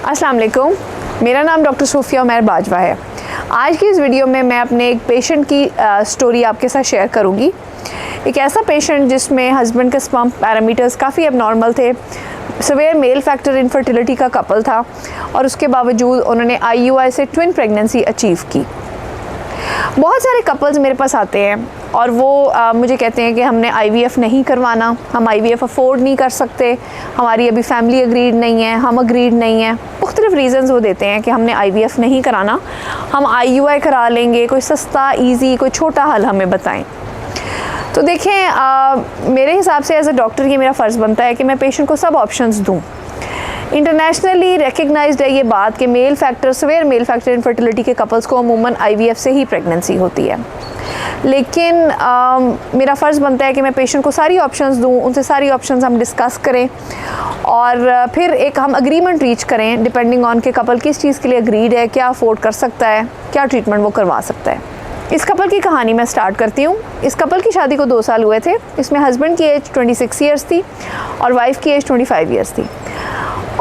अस्सलाम वालेकुम, मेरा नाम डॉक्टर सूफिया उमैर बाजवा है। आज की इस वीडियो में मैं अपने एक पेशेंट की स्टोरी आपके साथ शेयर करूंगी। एक ऐसा पेशेंट जिसमें हस्बैंड के स्पर्म पैरामीटर्स काफ़ी अबनॉर्मल थे, सवेयर मेल फैक्टर इनफर्टिलिटी का कपल था और उसके बावजूद उन्होंने IUI से ट्विन प्रेगनेंसी अचीव की। बहुत सारे कपल्स मेरे पास आते हैं और वो मुझे कहते हैं कि हमने IVF नहीं करवाना, हम IVF अफोर्ड नहीं कर सकते, हमारी अभी फैमिली अग्रीड नहीं है, हम अग्रीड नहीं हैं। मुख्तलिफ रीज़न्स वो देते हैं कि हमने IVF नहीं कराना, हम IUI करा लेंगे, कोई सस्ता ईजी कोई छोटा हल हमें बताएं। तो देखें, मेरे हिसाब से एज ए डॉक्टर ये मेरा फ़र्ज़ बनता है कि मैं पेशेंट को सब ऑप्शंस दूं। इंटरनेशनली रिकग्नाइज्ड है ये बात कि mail factor severe mail factor infertility के कपल्स को अमूमन IVF से ही प्रेगनेंसी होती है, लेकिन मेरा फ़र्ज़ बनता है कि मैं पेशेंट को सारी ऑप्शंस दूं, उनसे सारी ऑप्शंस हम डिस्कस करें और फिर एक हम अग्रीमेंट रीच करें डिपेंडिंग ऑन के कपल किस चीज़ के लिए अग्रीड है, क्या अफोर्ड कर सकता है, क्या ट्रीटमेंट वो करवा सकता है। इस कपल की कहानी मैं स्टार्ट करती हूँ। इस कपल की शादी को 2 साल हुए थे। इसमें हस्बैंड की एज 26 ईयर्स थी और वाइफ की एज 25 ईयर्स थी।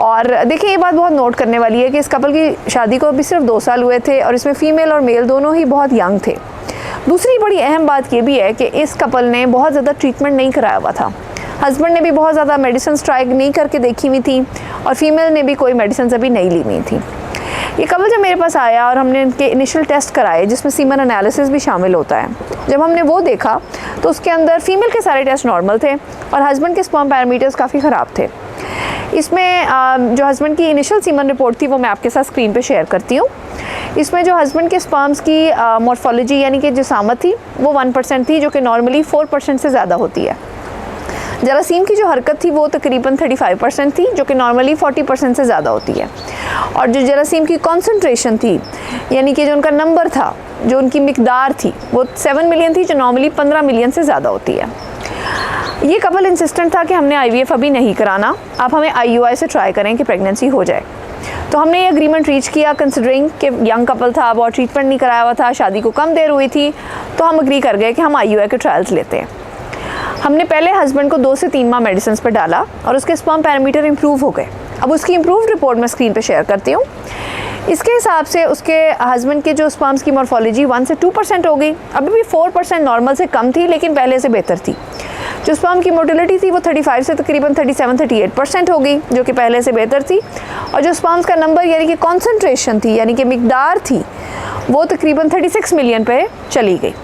और देखिए, ये बात बहुत नोट करने वाली है कि इस कपल की शादी को अभी सिर्फ 2 साल हुए थे और इसमें फ़ीमेल और मेल दोनों ही बहुत यंग थे। दूसरी बड़ी अहम बात ये भी है कि इस कपल ने बहुत ज़्यादा ट्रीटमेंट नहीं कराया हुआ था। हस्बैंड ने भी बहुत ज़्यादा मेडिसिन ट्राई नहीं करके देखी हुई थी और फीमेल ने भी कोई मेडिसिन अभी नहीं ली हुई थी। ये कपल जब मेरे पास आया और हमने इनके इनिशियल टेस्ट कराए जिसमें सीमन एनालिसिस भी शामिल होता है, जब हमने वो देखा तो उसके अंदर फीमेल के सारे टेस्ट नॉर्मल थे और हस्बैंड के स्पर्म पैरामीटर्स काफ़ी ख़राब थे। इसमें जो हस्बैंड की इनिशियल सीमन रिपोर्ट थी वो मैं आपके साथ स्क्रीन पे शेयर करती हूँ। इसमें जो हस्बैंड के स्पर्म्स की मॉर्फोलॉजी यानी कि जिसामत थी वो 1% थी, जो कि नॉर्मली 4% से ज़्यादा होती है। जरासीम की जो हरकत थी वो तकरीबन 35% थी, जो कि नॉर्मली 40% से ज़्यादा होती है। और जो जरासीम की कॉन्सेंट्रेशन थी यानी कि जो उनका नंबर था, जो उनकी मिकदार थी, वो 7 मिलियन थी, जो नॉर्मली 15 मिलियन से ज़्यादा होती है। ये कपल इंसिस्टेंट था कि हमने IVF अभी नहीं कराना, आप हमें IUI से ट्राई करें कि प्रेगनेंसी हो जाए। तो हमने ये एग्रीमेंट रीच किया कंसिडरिंग कि यंग कपल था, बहुत ट्रीटमेंट नहीं कराया हुआ था, शादी को कम देर हुई थी, तो हम अग्री कर गए कि हम IUI के ट्रायल्स लेते हैं। हमने पहले हस्बैंड को 2 से 3 माह मेडिसिन पर डाला और उसके स्पर्म पैरामीटर इंप्रूव हो गए। अब उसकी इंप्रूव रिपोर्ट मैं स्क्रीन पे शेयर करती हूँ। इसके हिसाब से उसके हस्बैंड के जो स्पर्म्स की मॉर्फोलॉजी 1 से 2% हो गई। अभी भी 4% नॉर्मल से कम थी, लेकिन पहले से बेहतर थी। जो स्पर्म की मोटिलिटी थी वो 35 से तकरीबन 37-38% हो गई, जो कि पहले से बेहतर थी। और जो स्पर्म्स का नंबर यानी कि कॉन्सेंट्रेशन थी यानी कि मिकदार थी वो तकरीबन 36 मिलियन पे चली गई।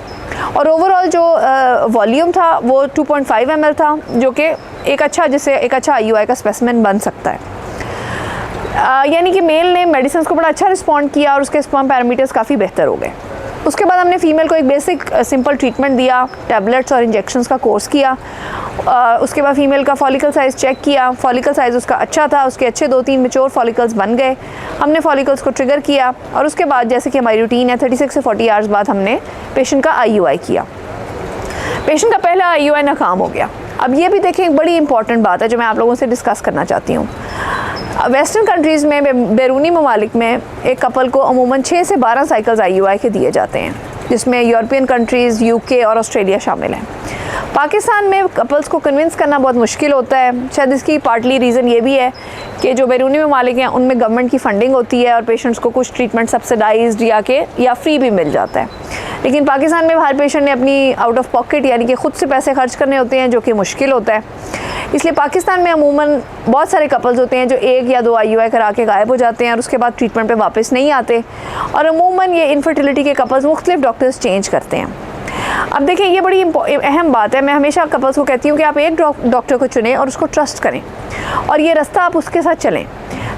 और ओवरऑल जो वॉल्यूम था वो 2.5 ml था, जो कि एक अच्छा IUI का स्पेसिमेन बन सकता है। यानी कि मेल ने मेडिसिन को बड़ा अच्छा रिस्पॉन्ड किया और उसके स्पर्म पैरामीटर्स काफ़ी बेहतर हो गए। उसके बाद हमने फ़ीमेल को एक बेसिक सिंपल ट्रीटमेंट दिया, टैबलेट्स और इंजेक्शंस का कोर्स किया। उसके बाद फ़ीमेल का फॉलिकल साइज़ चेक किया, फॉलिकल साइज़ उसका अच्छा था, उसके अच्छे 2-3 मैच्योर फॉलिकल्स बन गए। हमने फॉलिकल्स को ट्रिगर किया और उसके बाद जैसे कि हमारी रूटीन है 36 से 40 आवर्स बाद हमने पेशेंट का IUI किया। पेशेंट का पहला IUI नाकाम हो गया। अब ये भी देखें, एक बड़ी इंपॉर्टेंट बात है जो मैं आप लोगों से डिस्कस करना चाहती हूँ। वेस्टर्न कंट्रीज़ में, बैरूनी ममालिक में एक कपल को अमूमन 6 से 12 साइकिल्स IUI के दिए जाते हैं, जिसमें यूरोपियन कंट्रीज़, UK और ऑस्ट्रेलिया शामिल हैं। पाकिस्तान में कपल्स को कन्विंस करना बहुत मुश्किल होता है। शायद इसकी पार्टली रीज़न ये भी है कि जो बैरूनी ममालिक हैं उनमें गवर्नमेंट की फ़ंडिंग होती है और पेशेंट्स को कुछ ट्रीटमेंट सब्सिडाइज्ड या फ्री भी मिल जाता है। लेकिन पाकिस्तान में हर पेशेंट ने अपनी आउट ऑफ पॉकेट यानी कि ख़ुद से पैसे खर्च करने होते हैं, जो कि मुश्किल होता है। इसलिए पाकिस्तान में अमूमन बहुत सारे कपल्स होते हैं जो 1 या 2 IUI करा के गायब हो जाते हैं और उसके बाद ट्रीटमेंट पे वापस नहीं आते। और अमूमन ये इनफर्टिलिटी के कपल्स मुख्तलिफ डॉक्टर्स चेंज करते हैं। अब देखिए, ये बड़ी अहम बात है। मैं हमेशा कपल्स को कहती हूँ कि आप एक डॉक्टर को चुनें और उसको ट्रस्ट करें और ये रास्ता आप उसके साथ चलें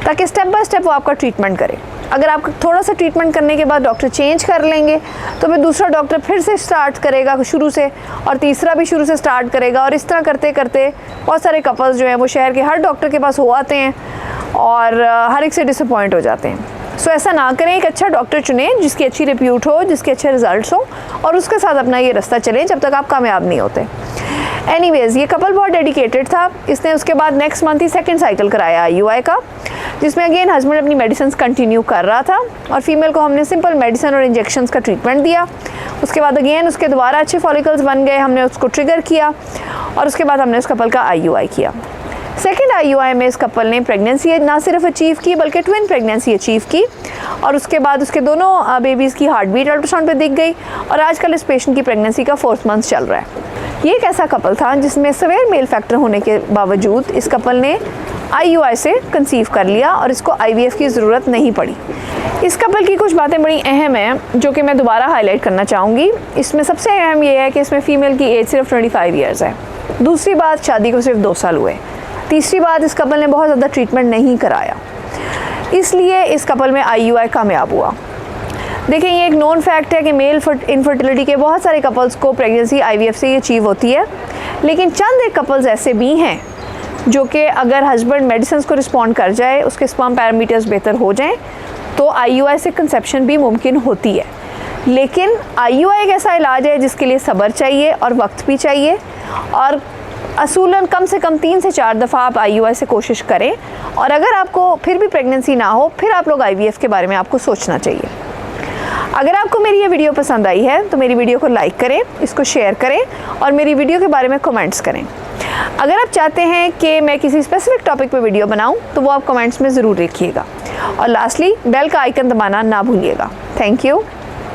ताकि स्टेप बाय स्टेप वो आपका ट्रीटमेंट करे। अगर आप थोड़ा सा ट्रीटमेंट करने के बाद डॉक्टर चेंज कर लेंगे तो फिर दूसरा डॉक्टर फिर से स्टार्ट करेगा शुरू से और तीसरा भी शुरू से स्टार्ट करेगा और इस तरह करते करते बहुत सारे कपल्स जो हैं वो शहर के हर डॉक्टर के पास हो आते हैं और हर एक से डिसअपॉइंट हो जाते हैं। सो ऐसा ना करें, एक अच्छा डॉक्टर चुनें जिसकी अच्छी रिप्यूट हो, जिसके अच्छे रिजल्ट्स हो और उसके साथ अपना ये रास्ता चलें जब तक आप कामयाब नहीं होते। एनीवेज़, ये कपल बहुत डेडिकेटेड था। इसने उसके बाद नेक्स्ट मंथ ही 2nd साइकिल कराया IUI का, जिसमें अगेन हस्बैंड अपनी मेडिसिन कंटिन्यू कर रहा था और फीमेल को हमने सिंपल मेडिसिन और इंजेक्शंस का ट्रीटमेंट दिया। उसके बाद अगेन उसके दोबारा अच्छे फॉलिकल्स बन गए, हमने उसको ट्रिगर किया और उसके बाद हमने उस कपल का IUI किया। सेकेंड IUI में इस कपल ने प्रेगनेंसी ना सिर्फ अचीव की बल्कि ट्विन प्रेगनेंसी अचीव की और उसके बाद उसके दोनों बेबीज़ की हार्ट बीट अल्ट्रासाउंड पे दिख गई और आजकल इस पेशेंट की प्रेगनेंसी का 4th मंथ चल रहा है। ये एक ऐसा कपल था जिसमें सवेयर मेल फैक्टर होने के बावजूद इस कपल ने IUI से कंसीव कर लिया और इसको IVF की ज़रूरत नहीं पड़ी। इस कपल की कुछ बातें बड़ी अहम हैं जो कि मैं दोबारा हाईलाइट करना चाहूँगी। इसमें सबसे अहम ये है कि इसमें फ़ीमेल की एज सिर्फ 25 ईयर्स है। दूसरी बात, शादी को सिर्फ 2 साल हुए। तीसरी बात, इस कपल ने बहुत ज़्यादा ट्रीटमेंट नहीं कराया, इसलिए इस कपल में IUI कामयाब हुआ। देखिए, ये एक नोन फैक्ट है कि मेल इनफर्टिलिटी के बहुत सारे कपल्स को प्रेगनेंसी IVF से ही अचीव होती है, लेकिन चंद एक कपल्स ऐसे भी हैं जो कि अगर हस्बैंड मेडिसिन को रिस्पॉन्ड कर जाए, उसके स्पर्म पैरामीटर्स बेहतर हो जाएं, तो IUI से कंसेप्शन भी मुमकिन होती है। लेकिन IUI एक ऐसा इलाज है जिसके लिए सब्र चाहिए और वक्त भी चाहिए, और असूलन कम से कम 3 से 4 दफ़ा आप IUI से कोशिश करें, और अगर आपको फिर भी प्रेगनेंसी ना हो, फिर आप लोग IVF के बारे में आपको सोचना चाहिए। अगर आपको मेरी ये वीडियो पसंद आई है तो मेरी वीडियो को लाइक करें, इसको शेयर करें और मेरी वीडियो के बारे में कमेंट्स करें। अगर आप चाहते हैं कि मैं किसी स्पेसिफिक टॉपिक पे वीडियो बनाऊं तो वो आप कमेंट्स में ज़रूर लिखिएगा, और लास्टली बेल का आइकन दबाना ना भूलिएगा। Thank you.